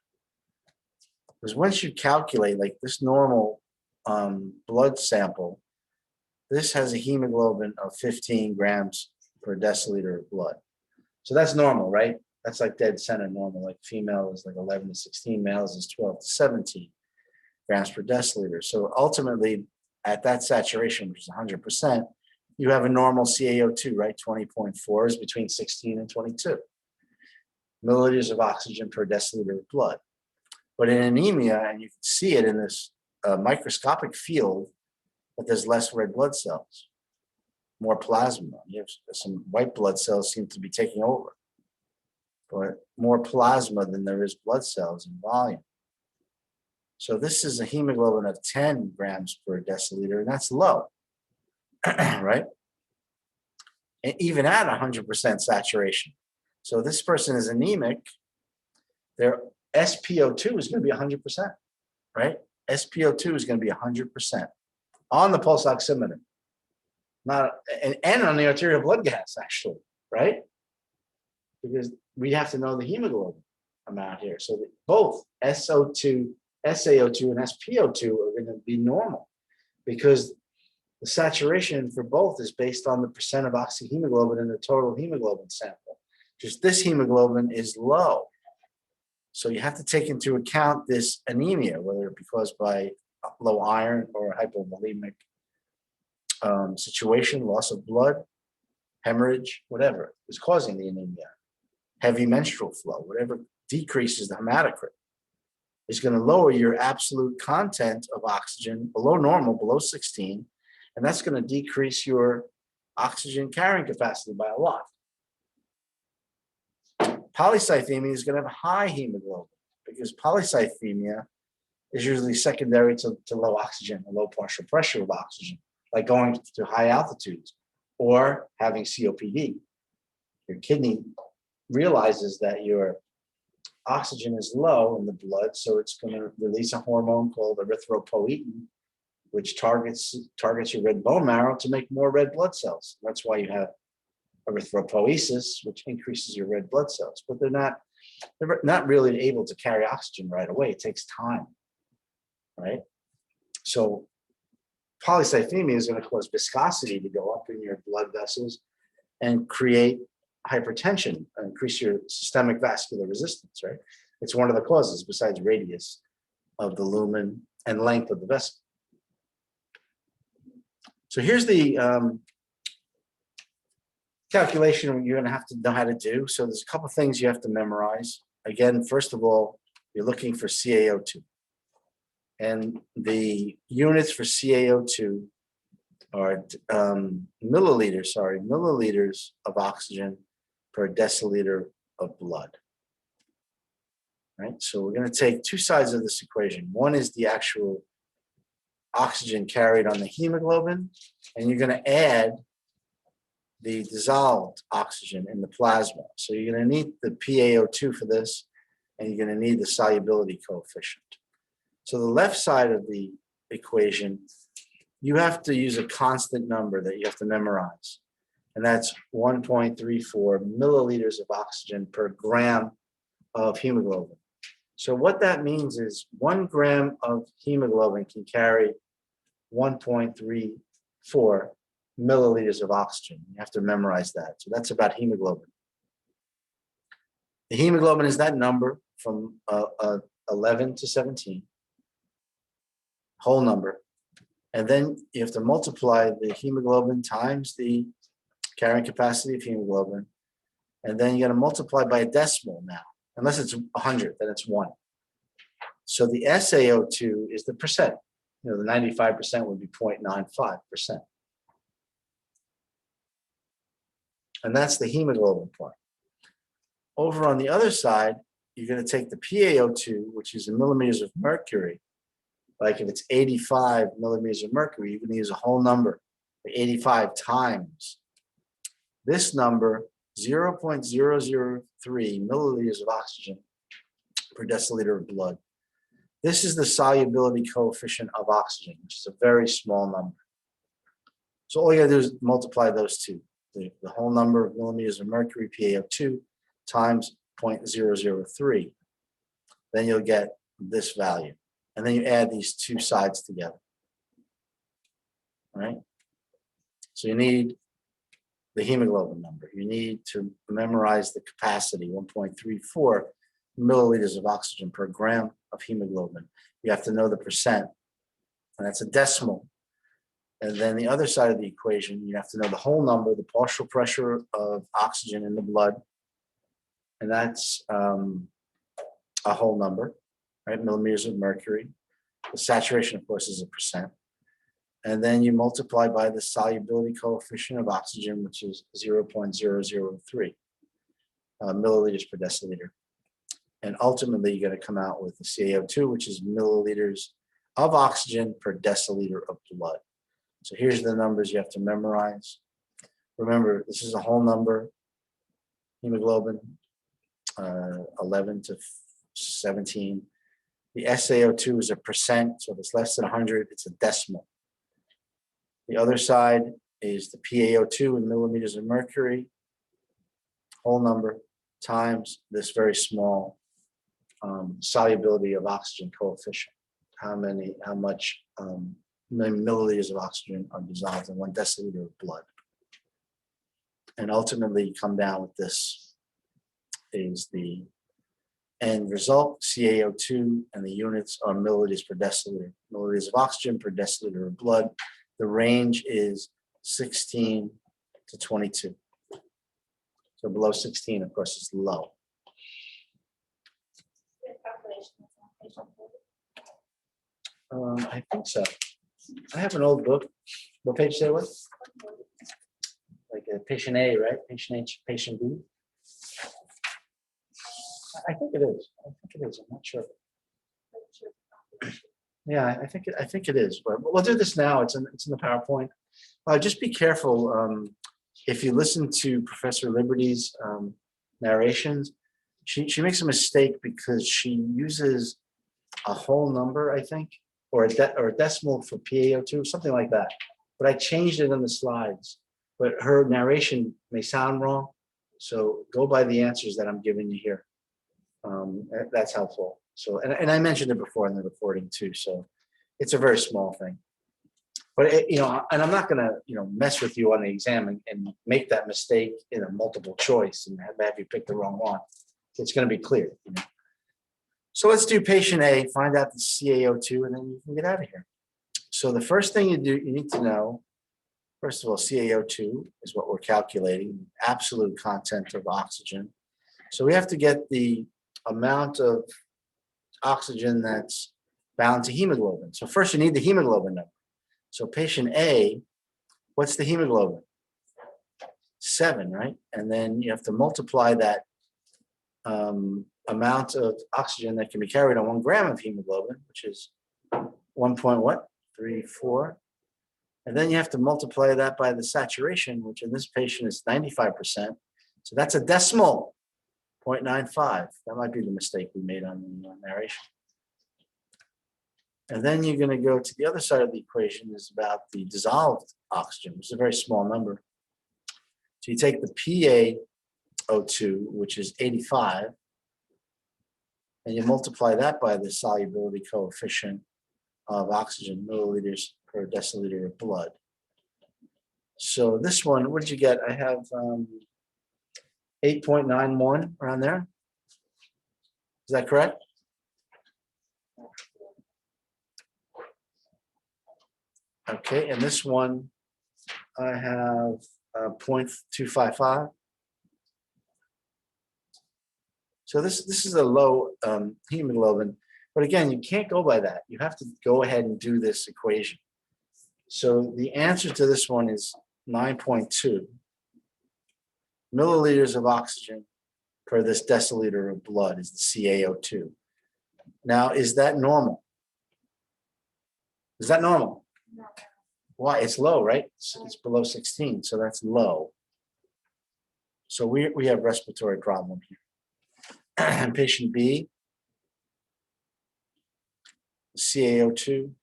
Because once you calculate, like this normal blood sample, this has a hemoglobin of 15 grams per deciliter of blood. So that's normal, right? That's like dead center normal. Like female is like 11 to 16, males is 12 to 17 grams per deciliter. So ultimately, at that saturation, which is 100%, you have a normal CaO2, right? 20.4 is between 16 and 22 milliliters of oxygen per deciliter of blood. But in anemia, and you can see it in this microscopic field, that there's less red blood cells, more plasma. You have some white blood cells seem to be taking over, but more plasma than there is blood cells in volume. So this is a hemoglobin of 10 grams per deciliter, and that's low, right? And even at 100% saturation. So this person is anemic, their SpO2 is going to be 100%, right? SpO2 is going to be 100% on the pulse oximeter. not, and on the arterial blood gas, actually, right? Because we have to know the hemoglobin amount here. So that both SO2, SaO2, and SpO2 are going to be normal because the saturation for both is based on the percent of oxyhemoglobin in the total hemoglobin sample. Just this hemoglobin is low. So you have to take into account this anemia, whether it be caused by low iron or hypovolemic situation, loss of blood, hemorrhage, whatever is causing the anemia, heavy menstrual flow, whatever decreases the hematocrit is going to lower your absolute content of oxygen below normal, below 16, and that's going to decrease your oxygen carrying capacity by a lot. Polycythemia is going to have high hemoglobin because polycythemia is usually secondary to low oxygen, a low partial pressure of oxygen, like going to high altitudes or having COPD. Your kidney realizes that your oxygen is low in the blood, so it's going to release a hormone called erythropoietin, which targets your red bone marrow to make more red blood cells. That's why you have erythropoiesis, which increases your red blood cells. But they're not really able to carry oxygen right away. It takes time, right? So polycythemia is going to cause viscosity to go up in your blood vessels and create hypertension, increase your systemic vascular resistance, right? It's one of the causes besides radius of the lumen and length of the vessel. So here's the calculation you're going to have to know how to do. So there's a couple of things you have to memorize. Again, first of all, you're looking for CaO2. And the units for CaO2 are milliliters of oxygen per deciliter of blood. Right? So we're going to take two sides of this equation. One is the actual oxygen carried on the hemoglobin, and you're going to add the dissolved oxygen in the plasma. So you're going to need the PaO2 for this, and you're going to need the solubility coefficient. So the left side of the equation, you have to use a constant number that you have to memorize, and that's 1.34 milliliters of oxygen per gram of hemoglobin. So what that means is 1 gram of hemoglobin can carry 1.34 milliliters of oxygen. You have to memorize that. So that's about hemoglobin. The hemoglobin is that number from 11 to 17, whole number. And then you have to multiply the hemoglobin times the carrying capacity of hemoglobin. And then you got to multiply by a decimal now. Unless it's 100, then it's 1. So the SaO2 is the percent. The 95% would be 0.95%. And that's the hemoglobin part. Over on the other side, you're going to take the PaO2, which is in millimeters of mercury. Like if it's 85 millimeters of mercury, you're going to use a whole number, 85 times this number, 0.003 milliliters of oxygen per deciliter of blood. This is the solubility coefficient of oxygen, which is a very small number. So all you gotta do is multiply those two, the whole number of millimeters of mercury, PaO2, times 0.003. Then you'll get this value. And then you add these two sides together. All right? So you need the hemoglobin number. You need to memorize the capacity, 1.34 milliliters of oxygen per gram of hemoglobin. You have to know the percent, and that's a decimal. And then the other side of the equation, you have to know the whole number, the partial pressure of oxygen in the blood, and that's a whole number, right? Millimeters of mercury. The saturation, of course, is a percent. And then you multiply by the solubility coefficient of oxygen, which is 0.003 milliliters per deciliter. And ultimately, you're going to come out with the CaO2, which is milliliters of oxygen per deciliter of blood. So here's the numbers you have to memorize. Remember, this is a whole number, hemoglobin, 11 to 17. The SaO2 is a percent, so if it's less than 100, it's a decimal. The other side is the PaO2 in millimeters of mercury, whole number, times this very small solubility of oxygen coefficient. How much milliliters of oxygen are dissolved in 1 deciliter of blood. And ultimately you come down with this is the end result, CaO2, and the units are milliliters per deciliter. Milliliters of oxygen per deciliter of blood. The range is 16 to 22. So below 16, of course, is low. I think so. I have an old book. What page say what? Like patient A, right? Patient H, patient B. I think it is. I think it is. I'm not sure. Yeah, I think it is. But we'll do this now. It's in the PowerPoint. Just be careful. If you listen to Professor Liberty's narrations, she makes a mistake because she uses a whole number, I think, or a decimal for PaO2, something like that. But I changed it on the slides. But her narration may sound wrong, so go by the answers that I'm giving you here. That's helpful. So, and I mentioned it before in the recording too. So, it's a very small thing. But and I'm not going to mess with you on the exam and make that mistake in a multiple choice and have you pick the wrong one. It's going to be clear. So let's do patient A, find out the CaO2, and then you can get out of here. So the first thing you need to know, first of all, CaO2 is what we're calculating, absolute content of oxygen. So we have to get the amount of oxygen that's bound to hemoglobin. So first you need the hemoglobin number. So patient A, what's the hemoglobin? 7, right? And then you have to multiply that amount of oxygen that can be carried on 1 gram of hemoglobin, which is 1.34. And then you have to multiply that by the saturation, which in this patient is 95%. So that's a decimal, 0.95. That might be the mistake we made on the narration. And then you're going to go to the other side of the equation is about the dissolved oxygen, which is a very small number. So you take the PaO2, which is 85, and you multiply that by the solubility coefficient of oxygen, milliliters per deciliter of blood. So this one, what did you get? I have 8.91 around there. Is that correct? Okay, and this one, I have 0.255. So this is a low hemoglobin, but again, you can't go by that. You have to go ahead and do this equation. So the answer to this one is 9.2 milliliters of oxygen per this deciliter of blood is the CaO2. Now, is that normal? Is that normal? No. Why? It's low, right? It's below 16, so that's low. So we have respiratory problem here. And patient B, CaO2.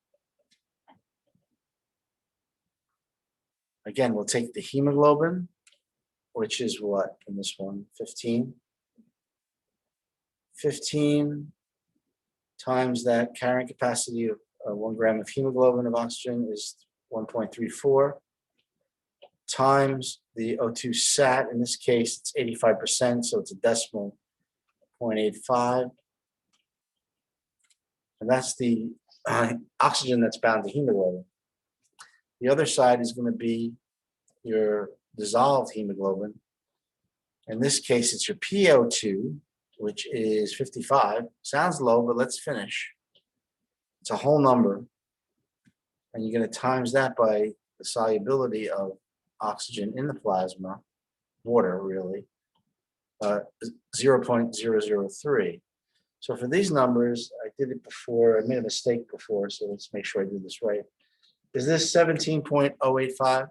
Again, we'll take the hemoglobin, which is what in this one, 15. 15 times that carrying capacity of 1 gram of hemoglobin of oxygen is 1.34 times the O2 sat. In this case, it's 85%, so it's a decimal, 0.85. And that's the oxygen that's bound to hemoglobin. The other side is going to be your dissolved hemoglobin. In this case, it's your PO2, which is 55. Sounds low, but let's finish. It's a whole number. And you're going to times that by the solubility of oxygen in the plasma, water really, 0.003. So for these numbers, I did it before, I made a mistake before, so let's make sure I did this right. Is this 17.085?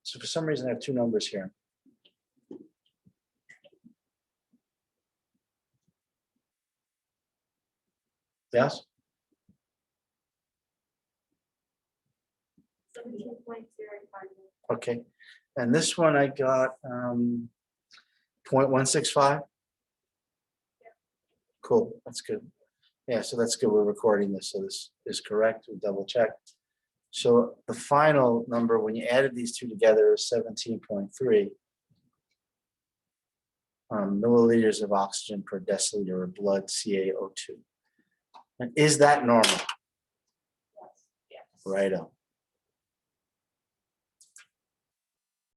So for some reason, I have two numbers here. Yes? Okay, and this one I got 0.165. Cool, that's good. Yeah, so that's good. We're recording this, so this is correct. We double checked. So the final number, when you added these two together, is 17.3 milliliters of oxygen per deciliter of blood, CaO2. And is that normal? Yes. Right on.